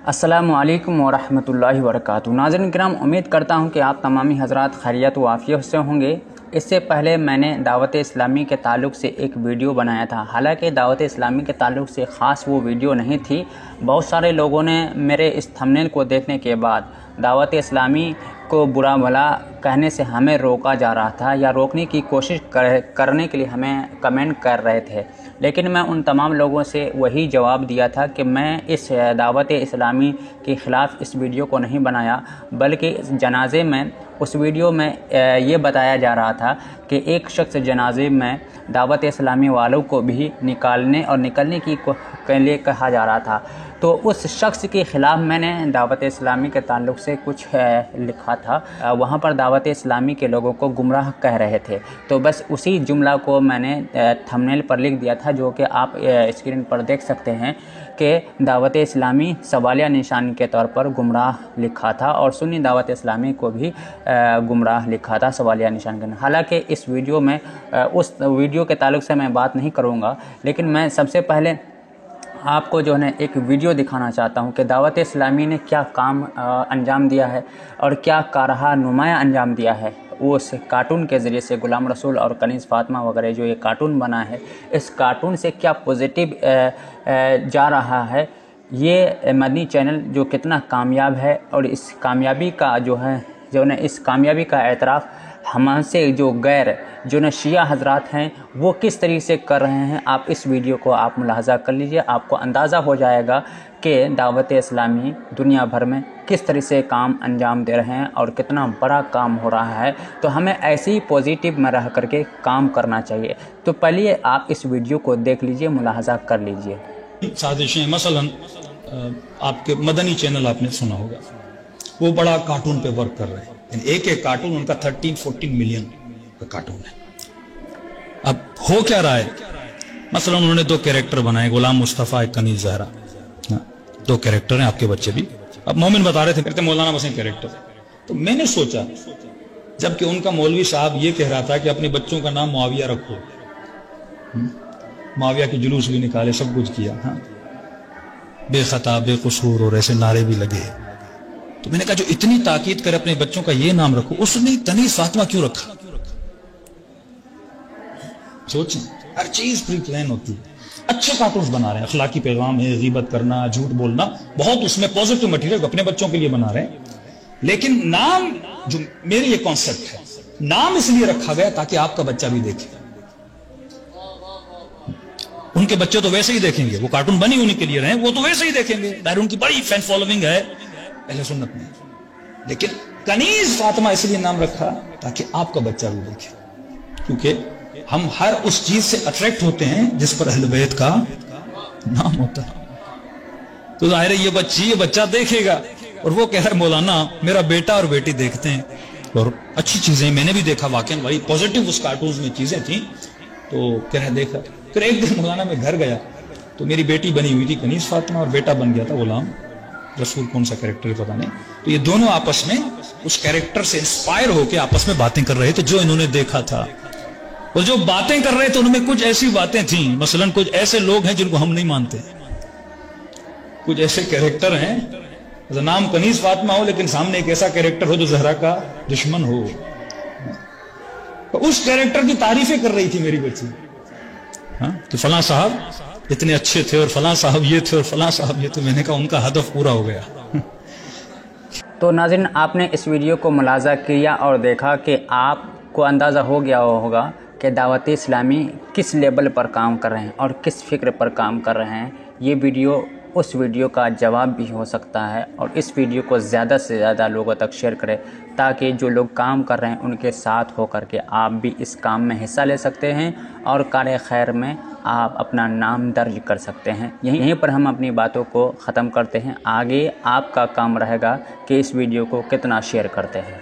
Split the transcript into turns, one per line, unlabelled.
अस्सलामु अलैकुम वरहमतुल्लाहि वबरकातुहू। नाज़रीन किराम, उम्मीद करता हूँ कि आप तमामी हज़रात खैरियत व आफ़ियत से होंगे। इससे पहले मैंने दावत इस्लामी के ताल्लुक़ से एक वीडियो बनाया था। हालांकि दावत इस्लामी के ताल्लुक़ से ख़ास वो वीडियो नहीं थी। बहुत सारे लोगों ने मेरे इस थंबनेल को देखने के बाद दावत इस्लामी को बुरा भला कहने से हमें रोका जा रहा था या रोकने की कोशिश करने के लिए हमें कमेंट कर रहे थे, लेकिन मैं उन तमाम लोगों से वही जवाब दिया था कि मैं इस दावत इस्लामी के ख़िलाफ़ इस वीडियो को नहीं बनाया, बल्कि इस जनाजे में उस वीडियो में ये बताया जा रहा था कि एक शख्स जनाजे में दावत इस्लामी वालों को भी निकलने के लिए कहा जा रहा था। तो उस शख्स के ख़िलाफ़ मैंने दावत इस्लामी के ताल्लुक़ से कुछ लिखा था। वहाँ पर दावत इस्लामी के लोगों को गुमराह कह रहे थे, तो बस उसी जुमला को मैंने थंबनेल पर लिख दिया था, जो कि आप स्क्रीन पर देख सकते हैं कि दावत इस्लामी सवालिया निशान के तौर पर गुमराह लिखा था और सुन्नी दावत इस्लामी को भी गुमराह लिखा था सवालिया निशान के। हालांकि इस वीडियो में उस वीडियो के ताल्लुक़ से मैं बात नहीं करूँगा, लेकिन मैं सबसे पहले आपको जो है एक वीडियो दिखाना चाहता हूं कि दावत इस्लामी ने क्या काम अंजाम दिया है और क्या कारहा नुमाया अंजाम दिया है। उस कार्टून के ज़रिए से गुलाम रसूल और कनीज़ फातिमा वगैरह जो ये कार्टून बना है, इस कार्टून से क्या पॉजिटिव जा रहा है, ये मदनी चैनल जो कितना कामयाब है और इस कामयाबी का इस कामयाबी का एतराफ़ हमसे जो शिया हज़रात हैं वो किस तरीके से कर रहे हैं। आप इस वीडियो को आप मुलाहज़ा कर लीजिए, आपको अंदाज़ा हो जाएगा कि दावत इस्लामी दुनिया भर में किस तरह से काम अंजाम दे रहे हैं और कितना बड़ा काम हो रहा है। तो हमें ऐसे ही पॉजिटिव में रह करके काम करना चाहिए। तो पहले आप इस वीडियो को देख लीजिए, मुलाहज़ा कर लीजिए।
साजिशें मसलन आपके मदनी चैनल आपने सुना होगा, वो बड़ा कार्टून पे वर्क कर रहे हैं। एक कार्टून उनका 13-14 मिलियन का कार्टून है। अब हो क्या रहा है, मसलन उन्होंने 2 कैरेक्टर बनाए, गुलाम मुस्तफ़ा, एक कनीज़ ज़हरा, 2 कैरेक्टर हैं आपके बच्चे भी। अब मोमिन बता रहे थे कहते मौलाना वसीम कैरेक्टर। तो मैंने सोचा, जबकि उनका मौलवी साहब ये कह रहा था कि अपने बच्चों का नाम मुआविया रखो, मुआविया के जुलूस भी निकाले, सब कुछ किया, बेखता बेकसूर और ऐसे नारे भी लगे। तो मैंने कहा जो इतनी ताकीद करे अपने बच्चों का ये नाम रखो, उसने कनीज़ फातिमा क्यों रखा? सोचें, हर चीज प्री प्लान होती है। अच्छे कार्टून्स बना रहे हैं, अखलाकी पैगाम है, गीबत करना, झूठ बोलना, बहुत उसमें पॉजिटिव मटेरियल अपने बच्चों के लिए बना रहे हैं। लेकिन नाम, जो मेरी ये कॉन्सेप्ट है, नाम इसलिए रखा गया ताकि आपका बच्चा भी देखे। उनके बच्चे तो वैसे ही देखेंगे, वो कार्टून बनी उन्हीं के लिए रहे, वो तो वैसे ही देखेंगे, दायर उनकी बड़ी फैन फॉलोइंग है अहले सुन्नत में। लेकिन कनीज़ फातिमा इसलिए नाम रखा ताकि आपका बच्चा भी देखे, क्योंकि हम हर उस चीज से अट्रैक्ट होते हैं जिस पर अहले बैत का नाम होता है। तो जाहिर है ये बच्चा देखेगा। और वो कह रहा है मौलाना मेरा बेटा और बेटी देखते हैं और अच्छी चीजें मैंने भी देखा, वाकई बड़ी पॉजिटिव उस कार्टून में चीजें थी। तो कह रहे देखा। फिर एक दिन मौलाना मैं घर गया तो मेरी बेटी बनी हुई थी कनीज़ फातिमा और बेटा बन गया था गुलाम रसूल, कौन सा कैरेक्टर पता नहीं। तो ये दोनों आपस में उस कैरेक्टर से इंस्पायर होकर आपस में बातें कर रहे थे जो इन्होंने देखा था। और जो बातें कर रहे थे उनमें कुछ ऐसी बातें थी, मसलन कुछ ऐसे लोग हैं जिनको हम नहीं मानते, कुछ ऐसे कैरेक्टर हैं, नाम कनीज़ फातिमा हो लेकिन सामने एक ऐसा कैरेक्टर हो जो ज़हरा का दुश्मन हो। तो उस कैरेक्टर की तारीफें कर रही थी मेरी बच्ची, कि फलां साहब इतने अच्छे थे और फलां साहब ये थे और फलां साहब ये थे। मैंने कहा उनका हदफ पूरा हो गया।
तो नाज़रीन, आपने इस वीडियो को मुलाज़ा किया और देखा कि आपको अंदाज़ा हो गया होगा कि दावत इस्लामी किस लेवल पर काम कर रहे हैं और किस फ़िक्र पर काम कर रहे हैं। ये वीडियो उस वीडियो का जवाब भी हो सकता है। और इस वीडियो को ज़्यादा से ज़्यादा लोगों तक शेयर करें ताकि जो लोग काम कर रहे हैं उनके साथ होकर के आप भी इस काम में हिस्सा ले सकते हैं और कार खैर में आप अपना नाम दर्ज कर सकते हैं। यहीं पर हम अपनी बातों को ख़त्म करते हैं। आगे आपका काम रहेगा कि इस वीडियो को कितना शेयर करते हैं।